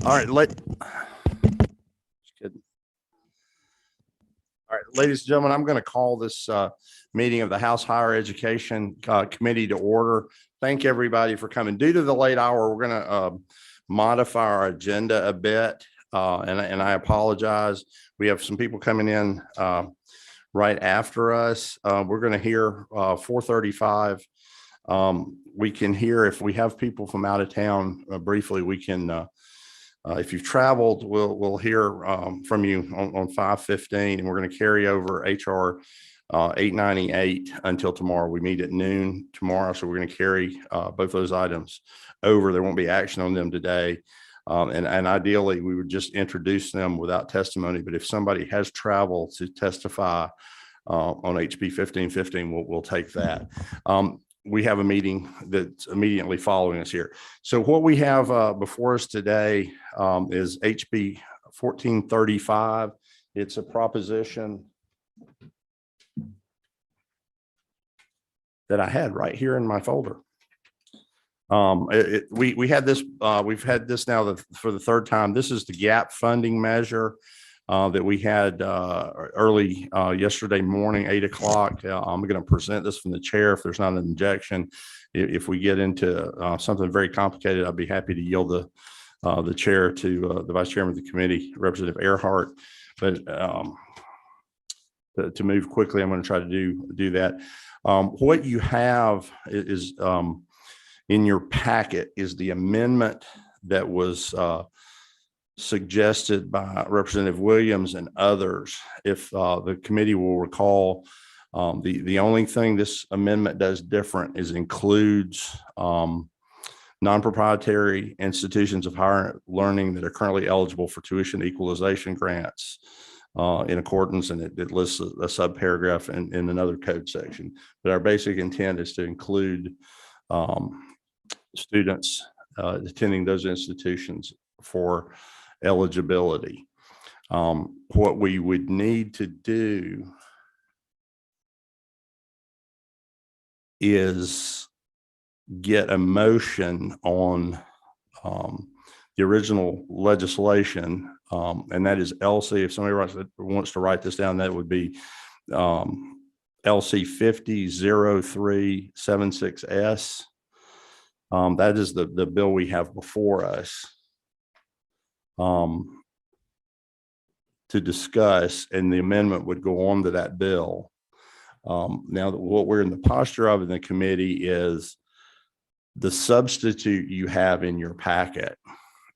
All right, ladies and gentlemen, I'm going to call this meeting of the House Higher Education Committee to order. Thank everybody for coming. Due to the late hour, we're going to modify our agenda a bit, and I apologize. We have some people coming in right after us. We're going to hear 4:35. We can hear if we have people from out of town briefly. We can. If you've traveled, we'll hear from you on 5:15, and we're going to carry over HR 898 until tomorrow. We meet at noon tomorrow, so we're going to carry both those items over. There won't be action on them today, and ideally we would just introduce them without testimony. But if somebody has traveled to testify on HB 1515, we'll take that. We have a meeting that's immediately following us here. So what we have before us today is HB 1435. It's a proposition that I had right here in my folder. We had this, we've had this now for the third time. This is the gap funding measure that we had early yesterday morning, 8 o'clock. I'm going to present this from the chair if there's not an objection. If we get into something very complicated, I'd be happy to yield the chair to the vice chairman of the committee, Representative Earhart. But to move quickly, I'm going to try to do that. What you have is in your packet is the amendment that was suggested by Representative Williams and others. If the committee will recall, the only thing this amendment does different is includes non-proprietary institutions of higher learning that are currently eligible for tuition equalization grants in accordance, and it lists a subparagraph in another code section. But our basic intent is to include students attending those institutions for eligibility. What we would need to do is get a motion on the original legislation, and that is LC. If somebody wants to write this down, that would be LC 500376S. That is the bill we have before us to discuss, and the amendment would go on to that bill. Now, what we're in the posture of in the committee is the substitute you have in your packet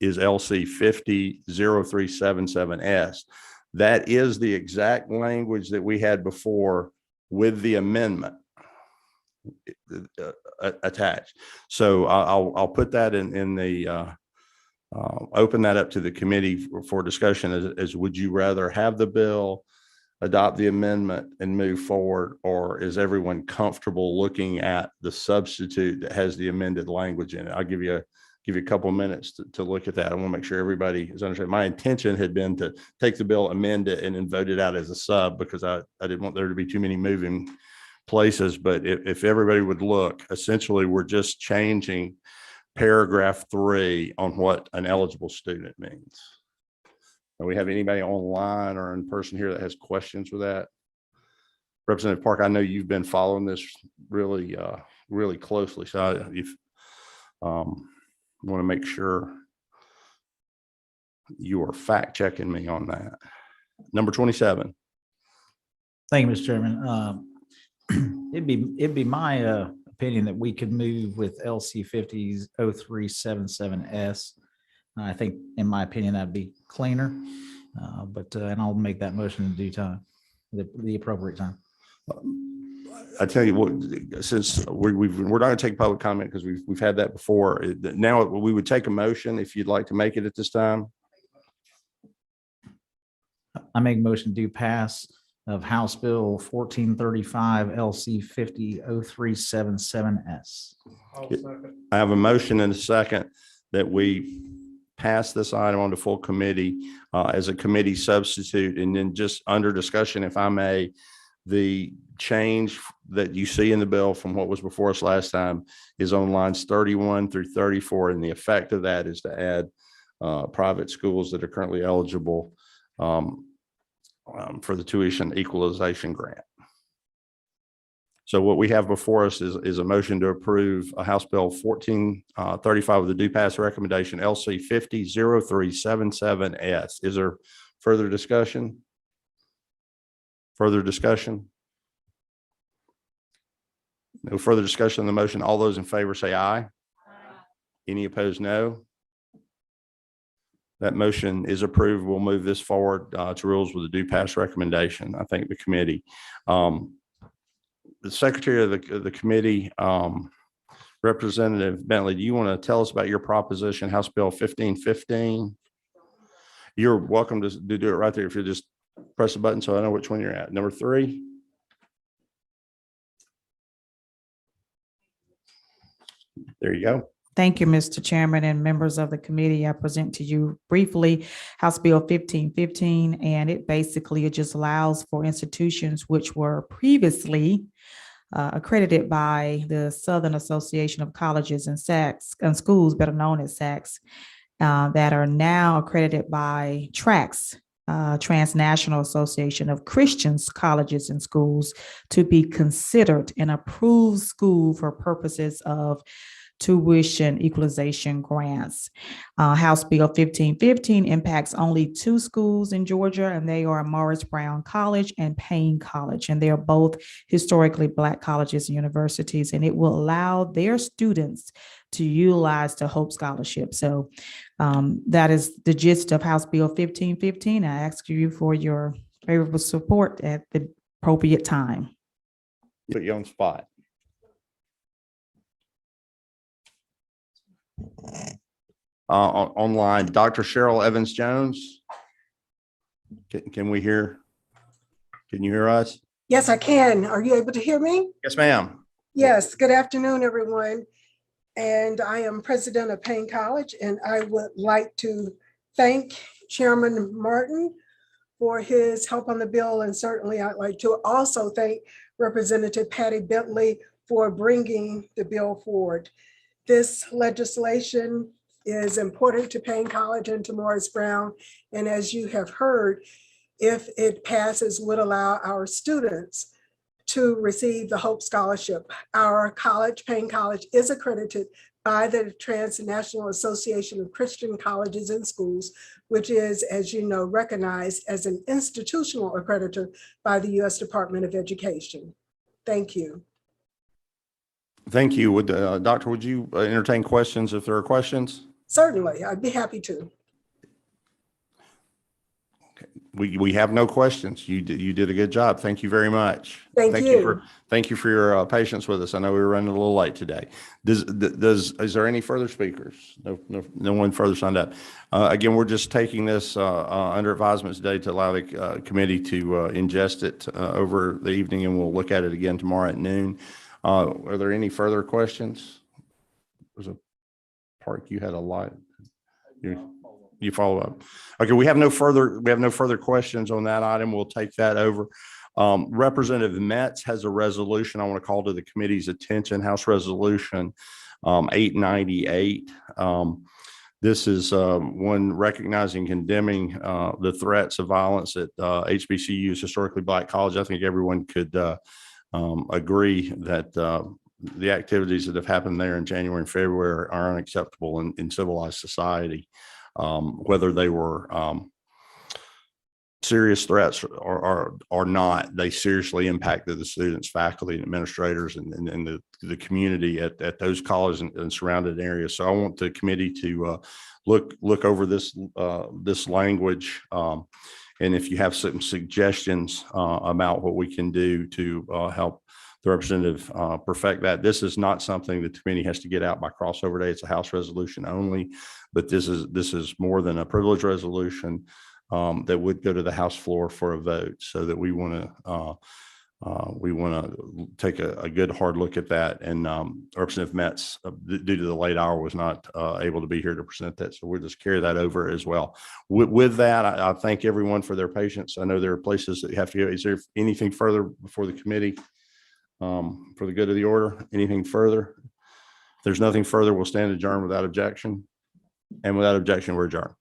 is LC 500377S. That is the exact language that we had before with the amendment attached. So I'll put that in the open that up to the committee for discussion as would you rather have the bill, adopt the amendment and move forward, or is everyone comfortable looking at the substitute that has the amended language in it? I'll give you a couple of minutes to look at that. I want to make sure everybody is understanding. My intention had been to take the bill, amend it, and then vote it out as a sub because I didn't want there to be too many moving places. But if everybody would look, essentially we're just changing paragraph 3 on what an eligible student means. Do we have anybody online or in person here that has questions with that? Representative Park, I know you've been following this really closely, so if want to make sure you are fact checking me on that. Number 27. Thank you, Mr. Chairman. It'd be my opinion that we could move with LC 500377S. I think, in my opinion, that'd be cleaner. And I'll make that motion in due time, the appropriate time. I tell you what, since we're not going to take public comment because we've had that before. Now we would take a motion if you'd like to make it at this time. I make a motion to pass of House Bill 1435 LC 500377S. I have a motion and a second that we pass this item on to full committee as a committee substitute, and then just under discussion, if I may, the change that you see in the bill from what was before us last time is on lines 31 through 34, and the effect of that is to add private schools that are currently eligible for the tuition equalization grant. So what we have before us is a motion to approve House Bill 1435 with the due pass recommendation LC 50-0377S. Is there further discussion? Further discussion? No further discussion on the motion. All those in favor say aye. Any opposed, no. That motion is approved. We'll move this forward to rules with a due pass recommendation. I thank the committee. The secretary of the committee, Representative Bentley, do you want to tell us about your proposition, House Bill 1515? You're welcome to do it right there if you just press a button so I know which one you're at. Number 3. There you go. Thank you, Mr. Chairman and members of the committee. I present to you briefly House Bill 1515, and it basically just allows for institutions which were previously accredited by the Southern Association of Colleges and Schools, better known as SACS, that are now accredited by TRACS, Transnational Association of Christian Colleges and Schools, to be considered an approved school for purposes of tuition equalization grants. House Bill 1515 impacts only 2 schools in Georgia, and they are Morris Brown College and Payne College, and they are both historically Black colleges and universities, and it will allow their students to utilize the Hope Scholarship. So that is the gist of House Bill 1515. I ask you for your favorable support at the appropriate time. Put you on the spot. Online, Dr. Cheryl Evans Jones. Can we hear? Can you hear us? Yes, I can. Are you able to hear me? Yes, ma'am. Yes. Good afternoon, everyone. And I am president of Payne College, and I would like to thank Chairman Martin for his help on the bill. And certainly I'd like to also thank Representative Patty Bentley for bringing the bill forward. This legislation is important to Payne College and to Morris Brown. And as you have heard, if it passes, would allow our students to receive the Hope Scholarship. Our college, Payne College, is accredited by the Transnational Association of Christian Colleges and Schools, which is, as you know, recognized as an institutional accreditor by the U.S. Department of Education. Thank you. Thank you. Would Doctor, would you entertain questions if there are questions? Certainly, I'd be happy to. We have no questions. You did a good job. Thank you very much. Thank you. Thank you for your patience with us. I know we were running a little late today. Is there any further speakers? No one further signed up. Again, we're just taking this under advisement today to allow the committee to ingest it over the evening, and we'll look at it again tomorrow at noon. Are there any further questions? There's a Park, you had a lot. You follow up. Okay, we have no further questions on that item. We'll take that over. Representative Metz has a resolution I want to call to the committee's attention, House Resolution 898. This is one recognizing, condemning the threats of violence at HBCU's historically Black college. I think everyone could agree that the activities that have happened there in January and February are unacceptable in civilized society. Whether they were serious threats or not, they seriously impacted the students, faculty, and administrators, and the community at those colleges and surrounding areas. So I want the committee to look over this language, and if you have some suggestions about what we can do to help the representative perfect that. This is not something that the committee has to get out by crossover day. It's a House resolution only, but this is more than a privilege resolution that would go to the House floor for a vote. So that we want to take a good hard look at that. And Representative Metz, due to the late hour, was not able to be here to present that. So we'll just carry that over as well. With that, I thank everyone for their patience. I know there are places that you have to go. Is there anything further before the committee? For the good of the order, anything further? If there's nothing further, we'll stand adjourned without objection. And without objection, we're adjourned.